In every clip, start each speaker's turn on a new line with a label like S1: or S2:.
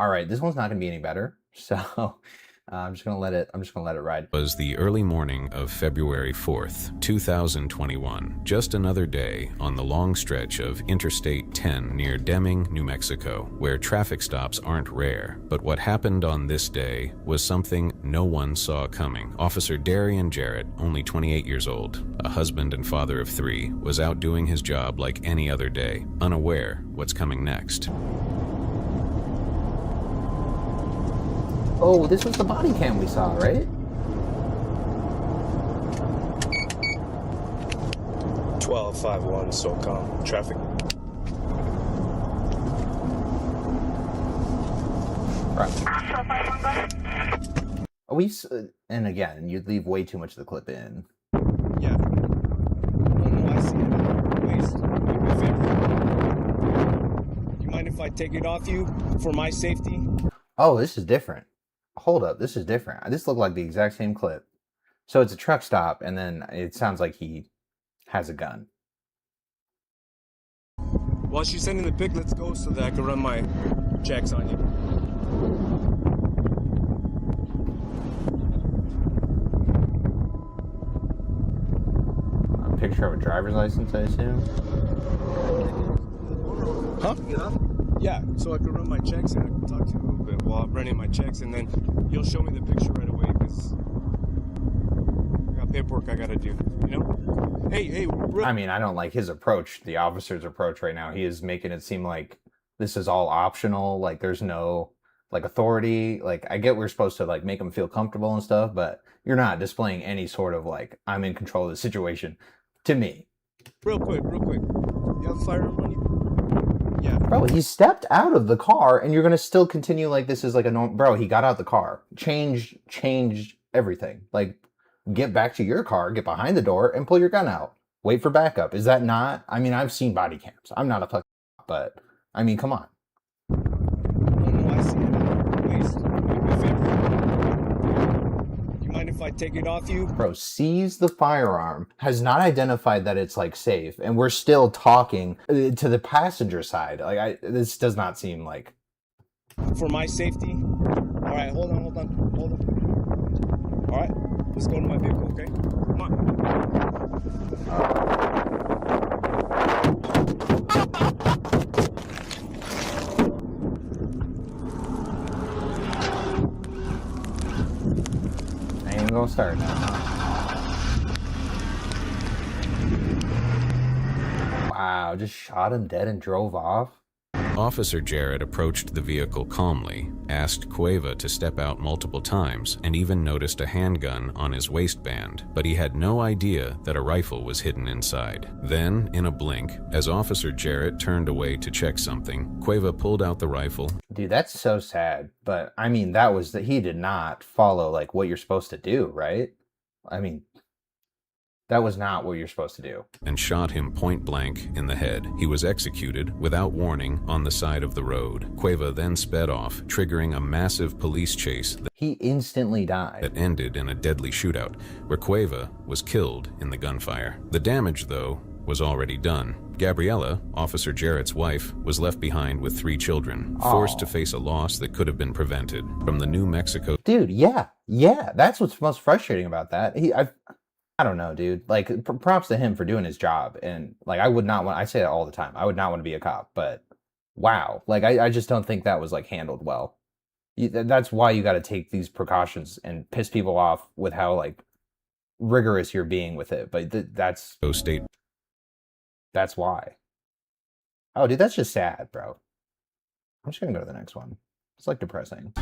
S1: All right, this one's not gonna be any better. So I'm just gonna let it ride.
S2: Was the early morning of February 4th, 2021. Just another day on the long stretch of Interstate 10 near Deming, New Mexico, where traffic stops aren't rare. But what happened on this day was something no one saw coming. Officer Darian Jarrett, only 28 years old, a husband and father of 3, was out doing his job like any other day, unaware what's coming next.
S1: Oh, this was the body cam we saw, right?
S3: 1251 SOCOM traffic.
S1: Right. And again, you'd leave way too much of the clip in.
S3: Yeah. Oh no, I see it. Please, do me a favor. You mind if I take it off you for my safety?
S1: Oh, this is different. Hold up, this is different. This looked like the exact same clip. So it's a truck stop, and then it sounds like he has a gun.
S3: While she's sending the pic, let's go so that I can run my checks on you.
S1: A picture of a driver's license, I assume?
S3: Huh? Yeah, so I can run my checks and I can talk to you a little bit while I'm running my checks, and then you'll show me the picture right away because I got paperwork I gotta do, you know? Hey,
S1: I mean, I don't like his approach, the officer's approach right now. He is making it seem like this is all optional, like there's no like authority. Like I get we're supposed to like make him feel comfortable and stuff, but you're not displaying any sort of like I'm in control of the situation to me.
S3: real quick. You have a firearm on you? Yeah.
S1: Bro, he stepped out of the car and you're gonna still continue like this is like a normal. Bro, he got out the car. Change everything. Like, get back to your car, get behind the door, and pull your gun out. Wait for backup. Is that not? I mean, I've seen body cams. I'm not a fucking, but I mean, come on.
S3: Oh no, I see it. Please, do me a favor. You mind if I take it off you?
S1: Bro, sees the firearm, has not identified that it's like safe, and we're still talking to the passenger side. Like, this does not seem like.
S3: For my safety? All right, hold on. All right, let's go to my vehicle, okay? Come on.
S1: I ain't gonna start now. Wow, just shot him dead and drove off.
S2: Officer Jarrett approached the vehicle calmly, asked Cueva to step out multiple times, and even noticed a handgun on his waistband, but he had no idea that a rifle was hidden inside. Then, in a blink, as Officer Jarrett turned away to check something, Cueva pulled out the rifle.
S1: Dude, that's so sad. But I mean, that was that he did not follow like what you're supposed to do, right? I mean, that was not what you're supposed to do.
S2: And shot him point blank in the head. He was executed without warning on the side of the road. Cueva then sped off, triggering a massive police chase
S1: He instantly died.
S2: that ended in a deadly shootout, where Cueva was killed in the gunfire. The damage, though, was already done. Gabriella, Officer Jarrett's wife, was left behind with 3 children, forced to face a loss that could have been prevented. From the New Mexico...
S1: Dude, yeah, that's what's most frustrating about that. I don't know, dude. Like, props to him for doing his job. And like, I would not want, I say that all the time. I would not want to be a cop, but wow. Like, I just don't think that was like handled well. That's why you got to take these precautions and piss people off with how like rigorous you're being with it. But that's why. Oh, dude, that's just sad, bro. I'm just gonna go to the next one. It's like depressing.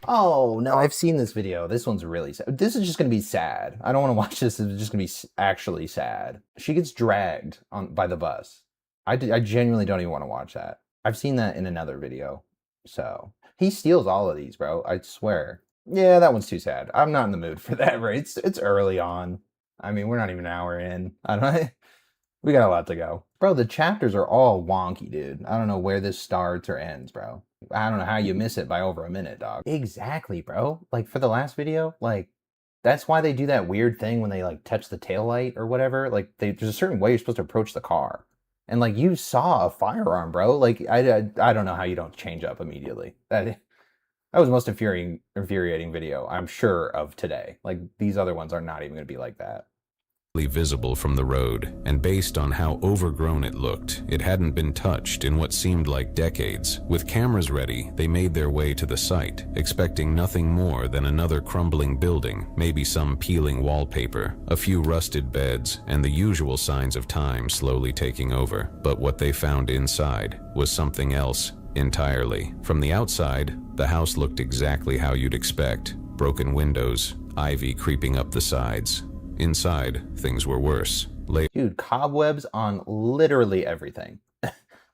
S1: Oh, no, I've seen this video. This one's really sad. This is just going to be sad. I don't want to watch this. It's just going to be actually sad. She gets dragged by the bus. I genuinely don't even want to watch that. I've seen that in another video. So, he steals all of these, bro. I swear. Yeah, that one's too sad. I'm not in the mood for that, right? It's early on. I mean, we're not even an hour in. I don't know. We got a lot to go. Bro, the chapters are all wonky, dude. I don't know where this starts or ends, bro. I don't know how you miss it by over a minute, dog. Exactly, bro. Like, for the last video, like, that's why they do that weird thing when they, like, touch the taillight or whatever. Like, there's a certain way you're supposed to approach the car. And like you saw a firearm, bro. Like I don't know how you don't change up immediately. That was the most infuriating video I'm sure of today. Like these other ones are not even going to be like that.
S2: Visible from the road, and based on how overgrown it looked, it hadn't been touched in what seemed like decades. With cameras ready, they made their way to the site, expecting nothing more than another crumbling building, maybe some peeling wallpaper, a few rusted beds, and the usual signs of time slowly taking over. But what they found inside was something else entirely. From the outside, the house looked exactly how you'd expect. Broken windows, ivy creeping up the sides. Inside, things were worse.
S1: Dude, cobwebs on literally everything.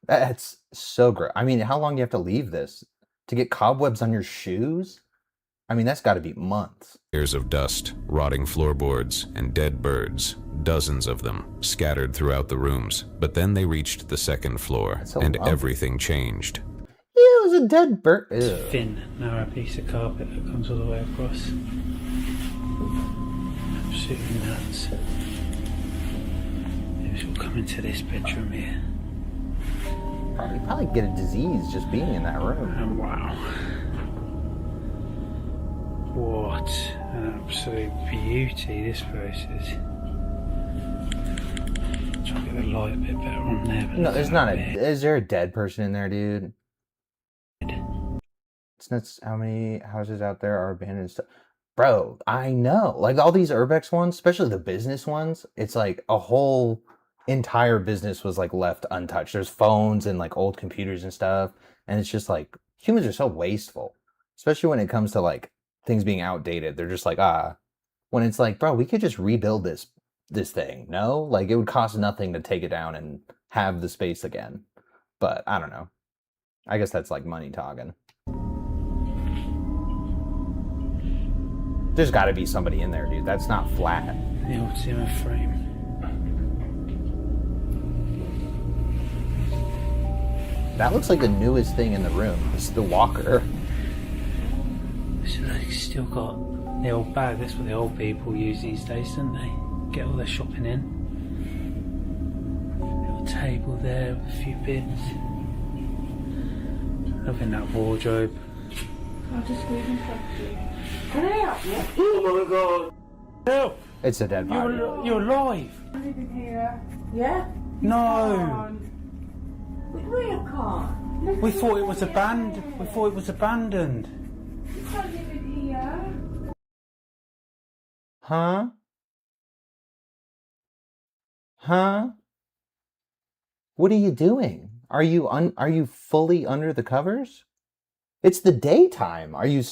S1: That's so gross. I mean, how long do you have to leave this? To get cobwebs on your shoes? I mean, that's got to be months.
S2: Layers of dust, rotting floorboards, and dead birds. Dozens of them, scattered throughout the rooms. But then they reached the second floor, and everything changed.
S1: It was a dead bird.
S4: It's a thin, narrow piece of carpet that comes all the way across. Absolutely nuts. Maybe we'll come into this bedroom here.
S1: Probably get a disease just being in that room.
S4: Oh, wow. What an absolute beauty this place is. Try to get the light a bit better on there. But
S1: no, there's not a... Is there a dead person in there, dude? It's nuts how many houses out there are abandoned and stuff. Bro, I know. Like all these urbex ones, especially the business ones, it's like a whole entire business was like left untouched. There's phones and like old computers and stuff. And it's just like humans are so wasteful, especially when it comes to like things being outdated. They're just like, when it's like, bro, we could just rebuild this thing. No, like it would cost nothing to take it down and have the space again. But I don't know. I guess that's like money talking. There's got to be somebody in there, dude. That's not flat.
S4: The ultimate frame.
S1: That looks like the newest thing in the room. It's the walker.
S4: So they've still got the old bag. That's what the old people use these days, don't they? Get all their shopping in. Little table there with a few bits. Loving that wardrobe.
S5: I'll just leave him for you. Can I help you?
S4: Oh my god! Help!
S1: It's a dead body.
S4: You're alive!
S5: I'm living here. Yeah?
S4: No!
S5: We can't.
S4: We thought it was abandoned. We thought it was abandoned.
S5: You can't live in here.
S1: Huh? Huh? What are you doing? Are you fully under the covers? It's the daytime. Are you...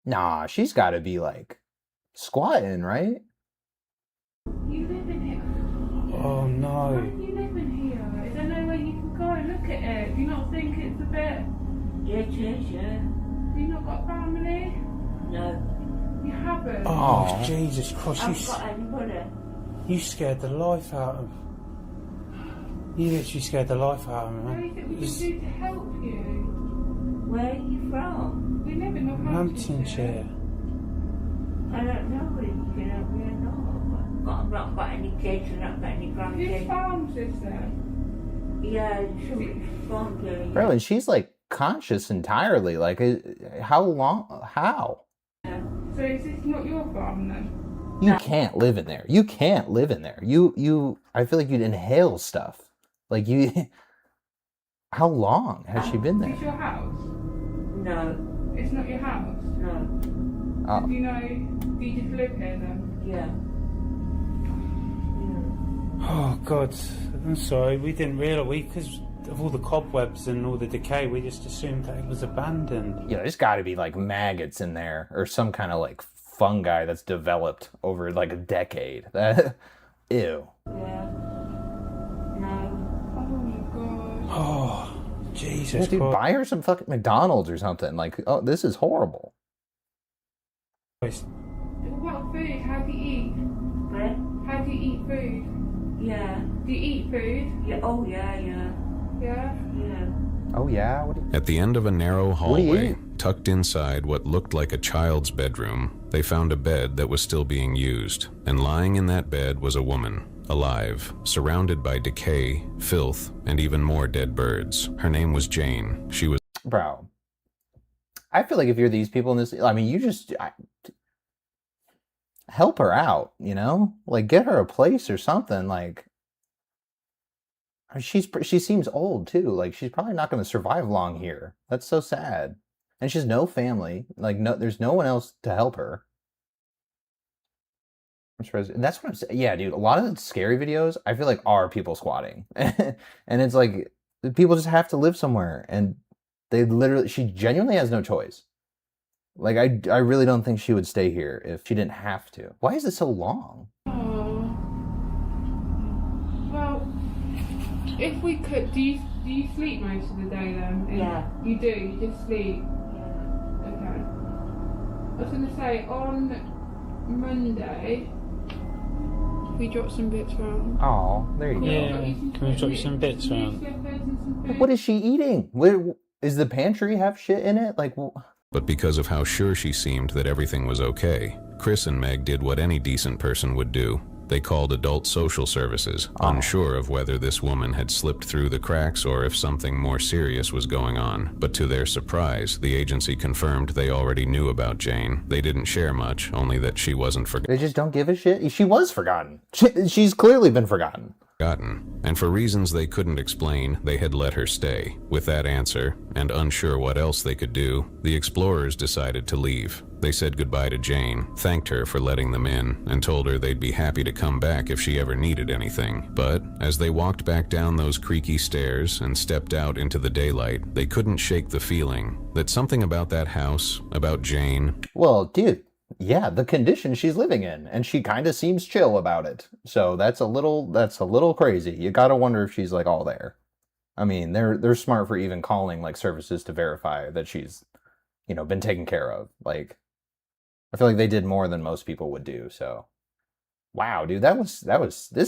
S1: Nah, she's got to be like squatting, right?
S5: You live in here.
S4: Oh no.
S5: You live in here. Is there no way you can go and look at it? Do you not think it's a bit...
S6: Yeah, yeah.
S5: Do you not got family?
S6: No.
S5: You haven't?
S4: Oh, Jesus Christ.
S6: I've got anybody.
S4: You scared the life out of... You literally scared the life out of me,
S5: What do you think we can do to help you?
S6: Where are you from?
S5: We live in
S4: Northamptonshire.
S6: I don't know whether you can help me or not. I've not got any kids and I've not got any
S5: Whose
S6: grandkids.
S5: farm's this then?
S6: Yeah, somebody's farm here.
S1: Bro, and she's like conscious entirely. Like, how long? How?
S5: So is this not your farm then?
S1: You can't live in there. You can't live in there. I feel like you'd inhale stuff. Like you... How long has she been
S5: Is this
S1: there?
S5: your house?
S6: No,
S5: It's not your house?
S6: no.
S1: Oh.
S5: Do you just live here then?
S6: Yeah.
S4: Oh God, I'm sorry. We didn't realise, because of all the cobwebs and all the decay, we just assumed that it was abandoned.
S1: Yeah, there's got to be like maggots in there or some kind of like fungi that's developed over like a decade. That, ew.
S6: Yeah. No.
S5: Oh my god.
S4: Oh, Jesus
S1: Dude,
S4: Christ.
S1: buy her some fucking McDonald's or something. Like, oh, this is horrible.
S5: What food? How do you eat?
S6: Where?
S5: How do you eat food?
S6: Yeah.
S5: Do you eat food?
S6: Yeah. Oh, yeah, yeah.
S5: Yeah?
S6: Yeah.
S1: Oh yeah?
S2: At the end of a narrow hallway, tucked inside what looked like a child's bedroom, they found a bed that was still being used. And lying in that bed was a woman, alive, surrounded by decay, filth, and even more dead birds. Her name was Jane. She was...
S1: Bro. I feel like if you're these people in this... I mean, you just... help her out, you know? Like, get her a place or something, like... She seems old too. Like she's probably not going to survive long here. That's so sad. And she has no family. Like there's no one else to help her. That's what I'm saying. Yeah, dude. A lot of the scary videos I feel like are people squatting, and it's like people just have to live somewhere, and she genuinely has no choice. Like I really don't think she would stay here if she didn't have to. Why is it so long?
S5: If we could, do you sleep most of the day then?
S6: Yeah.
S5: You do? You just sleep?
S6: Yeah.
S5: Okay. I was going to say, on Monday, we drop some bits around.
S1: Oh, there you go.
S4: Yeah, can we drop some bits around?
S1: What is she eating? Where, is the pantry have shit in it? Like...
S2: But because of how sure she seemed that everything was okay, Chris and Meg did what any decent person would do. They called adult social services, unsure of whether this woman had slipped through the cracks or if something more serious was going on. But to their surprise, the agency confirmed they already knew about Jane. They didn't share much, only that she wasn't forgotten.
S1: They just don't give a shit? She was forgotten. She's clearly been forgotten.
S2: And for reasons they couldn't explain, they had let her stay. With that answer, and unsure what else they could do, the explorers decided to leave. They said goodbye to Jane, thanked her for letting them in, and told her they'd be happy to come back if she ever needed anything. But as they walked back down those creaky stairs and stepped out into the daylight, they couldn't shake the feeling that something about that house, about Jane...
S1: Well, dude, yeah, the condition she's living in, and she kind of seems chill about it. So that's a little crazy. You gotta wonder if she's like all there. I mean, they're smart for even calling like services to verify that she's, you know, been taken care of. Like, I feel like they did more than most people would do. So, wow, dude, this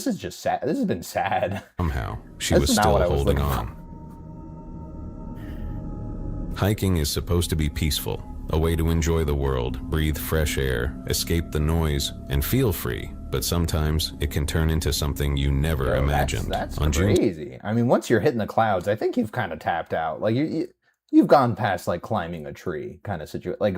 S1: is just sad. This has been sad.
S2: Somehow, she was still holding on. Hiking is supposed to be peaceful. A way to enjoy the world, breathe fresh air, escape the noise, and feel free. But sometimes it can turn into something you never imagined.
S1: That's crazy. I mean, once you're hitting the clouds, I think you've kind of tapped out. Like you've gone past like climbing a tree kind of situation. Like,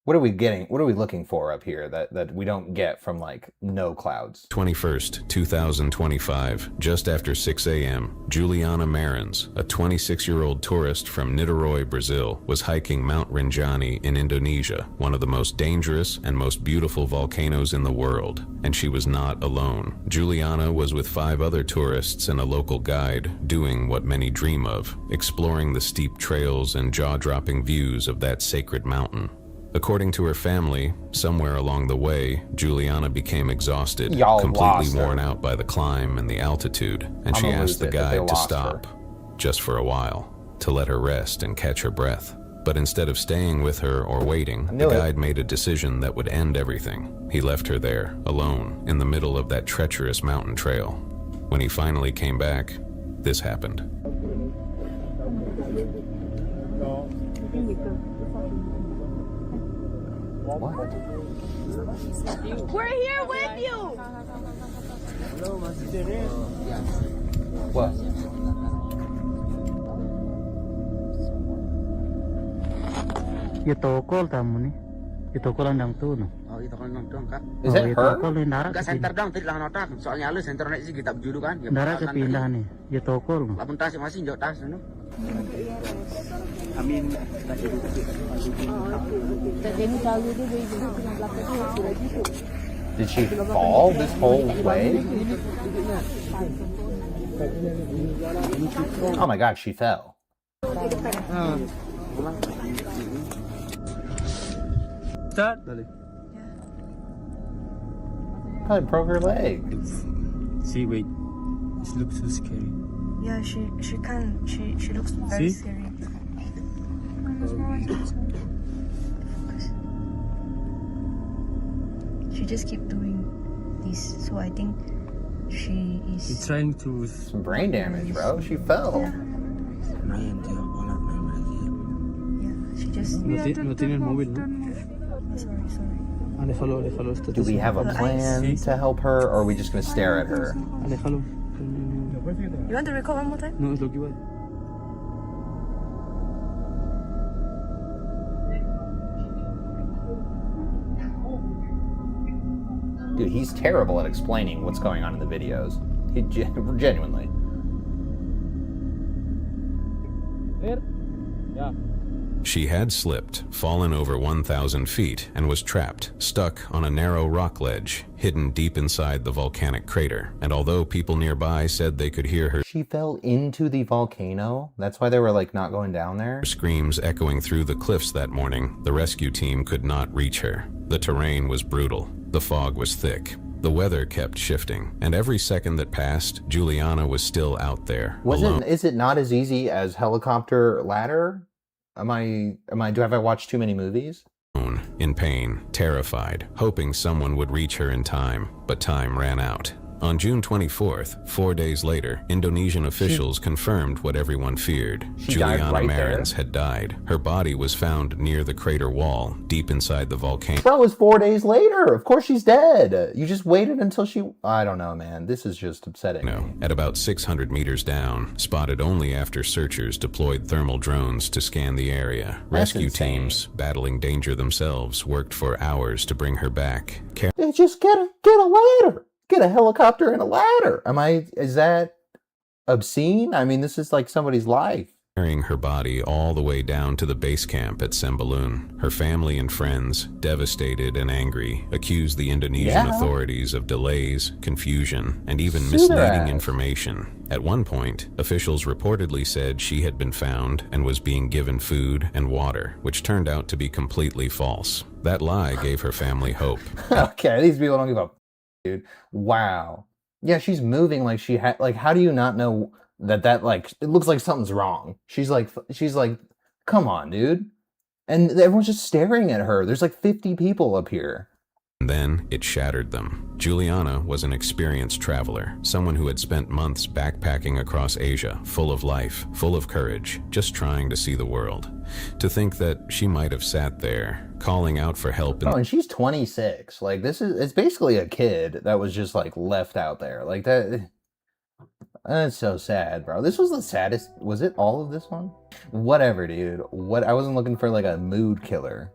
S1: what are we getting? What are we looking for up here that we don't get from like no clouds?
S2: 21st, 2025, just after 6 a.m., Juliana Marins, a 26-year-old tourist from Niterói, Brazil, was hiking Mount Rinjani in Indonesia, one of the most dangerous and most beautiful volcanoes in the world. And she was not alone. Juliana was with 5 other tourists and a local guide, doing what many dream of, exploring the steep trails and jaw-dropping views of that sacred mountain. According to her family, somewhere along the way, Juliana became exhausted, completely worn out by the climb and the altitude, and she asked the guide to stop, just for a while, to let her rest and catch her breath. But instead of staying with her or waiting, the guide made a decision that would end everything. He left her there, alone, in the middle of that treacherous mountain trail. When he finally came back, this happened.
S1: What?
S7: We're here with you!
S1: What?
S8: Itokol tamu ni. Itokol ang tu no.
S9: Oh, itokol nang tu kak.
S1: Is that her?
S8: Itokol ni darat.
S9: Enggak center dong, tidak lang notak. Soalnya lu center naik sih kita berjuru kan.
S8: Darat kepindah ni. Itokol.
S9: Lapun tas masih jauh tas no.
S8: Amin.
S1: Did she fall this whole way? Oh my god, she fell.
S8: Start.
S1: Probably broke her leg.
S8: See, wait. This looks so scary.
S10: Yeah, she looks very scary. She just keep doing this, so I think she is
S8: trying to...
S1: Some brain damage, bro. She fell.
S10: Yeah, she just.
S8: No tiene el móvil, ¿no?
S10: Sorry.
S8: Aléjalo.
S1: Do we have a plan to help her, or are we just gonna stare at her?
S8: Aléjalo.
S10: You want to record one more time?
S8: No, es lo que iba.
S1: Dude, he's terrible at explaining what's going on in the videos. He genuinely.
S2: She had slipped, fallen over 1,000 feet, and was trapped, stuck on a narrow rock ledge, hidden deep inside the volcanic crater. And although people nearby said they could hear her
S1: She fell into the volcano? That's why they were like not going down there?
S2: screams echoing through the cliffs that morning, the rescue team could not reach her. The terrain was brutal. The fog was thick. The weather kept shifting, and every second that passed, Juliana was still out there, alone.
S1: Is it not as easy as helicopter ladder? Have I watched too many movies?
S2: In pain, terrified, hoping someone would reach her in time, but time ran out. On June 24th, 4 days later, Indonesian officials confirmed what everyone feared. Juliana Marins had died. Her body was found near the crater wall, deep inside the volcano.
S1: Bro, it was 4 days later. Of course she's dead. You just waited until she... I don't know, man. This is just upsetting me.
S2: At about 600 meters down, spotted only after searchers deployed thermal drones to scan the area. Rescue teams, battling danger themselves, worked for hours to bring her back.
S1: Just get a ladder. Get a helicopter and a ladder. Is that obscene? I mean, this is like somebody's life.
S2: Carrying her body all the way down to the base camp at Sembalun. Her family and friends, devastated and angry, accused the Indonesian authorities of delays, confusion, and even misleading information. At one point, officials reportedly said she had been found and was being given food and water, which turned out to be completely false. That lie gave her family hope.
S1: Okay, these people don't give a dude. Wow. Yeah, she's moving like she had, like, how do you not know that like, it looks like something's wrong. She's like, come on, dude. And everyone's just staring at her. There's like 50 people up here.
S2: And then it shattered them. Juliana was an experienced traveler, someone who had spent months backpacking across Asia, full of life, full of courage, just trying to see the world. To think that she might have sat there, calling out for help.
S1: And she's 26. Like, it's basically a kid that was just like left out there. Like that. That's so sad, bro. This was the saddest. Was it all of this one? Whatever, dude. I wasn't looking for like a mood killer.